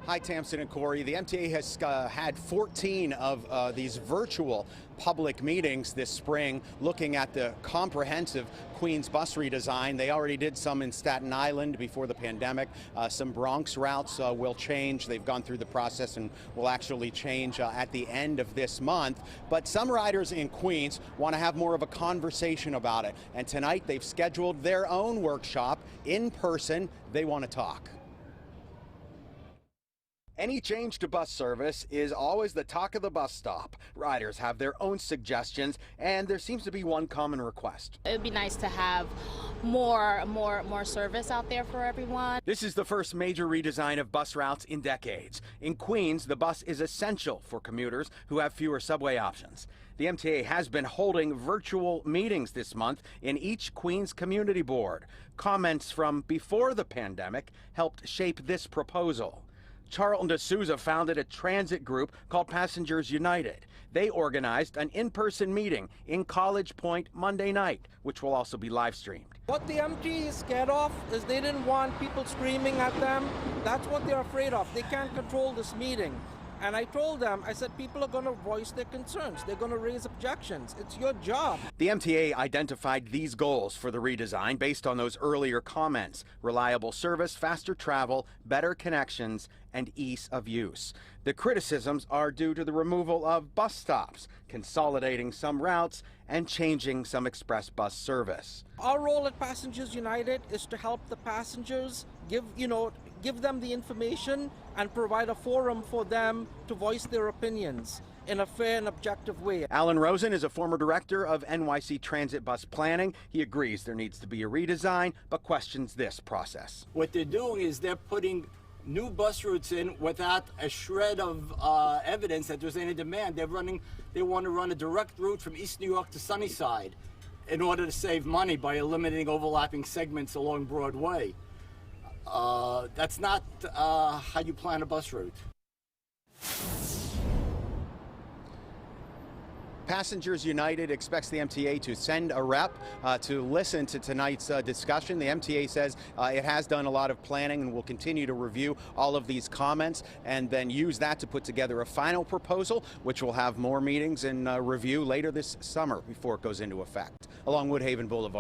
Hi, Tamsin and Corey. The MTA has had 14 of these virtual public meetings this spring looking at the comprehensive Queens bus redesign. They already did some in Staten Island before the pandemic. Some Bronx routes will change. They've gone through the process and will actually change at the end of this month. But some riders in Queens want to have more of a conversation about it. And tonight they've scheduled their own workshop in person. They want to talk. Any change to bus service is always the talk of the bus stop. Riders have their own suggestions, and there seems to be one common request. It would be nice to have more service out there for everyone. This is the first major redesign of bus routes in decades. In Queens, the bus is essential for commuters who have fewer subway options. The MTA has been holding virtual meetings this month in each Queens community board. Comments from before the pandemic helped shape this proposal. Charlton D'Souza founded a transit group called Passengers United. They organized an in-person meeting in College Point Monday night, which will also be live streamed. What the MTA is scared of is they didn't want people screaming at them. That's what they're afraid of. They can't control this meeting. And I told them, I said, people are going to voice their concerns. They're going to raise objections. It's your job. The MTA identified these goals for the redesign based on those earlier comments: reliable service, faster travel, better connections, and ease of use. The criticisms are due to the removal of bus stops, consolidating some routes, and changing some express bus service. Our role at Passengers United is to help the passengers, give them the information and provide a forum for them to voice their opinions in a fair and objective way. Alan Rosen is a former director of NYC Transit Bus Planning. He agrees there needs to be a redesign, but questions this process. What they're doing is they're putting new bus routes in without a shred of evidence that there's any demand. They want to run a direct route from East New York to Sunnyside in order to save money by eliminating overlapping segments along Broadway. That's not how you plan a bus route. Passengers United expects the MTA to send a rep to listen to tonight's discussion. The MTA says it has done a lot of planning and will continue to review all of these comments and then use that to put together a final proposal, which will have more meetings and review later this summer before it goes into effect. Along Woodhaven Boulevard.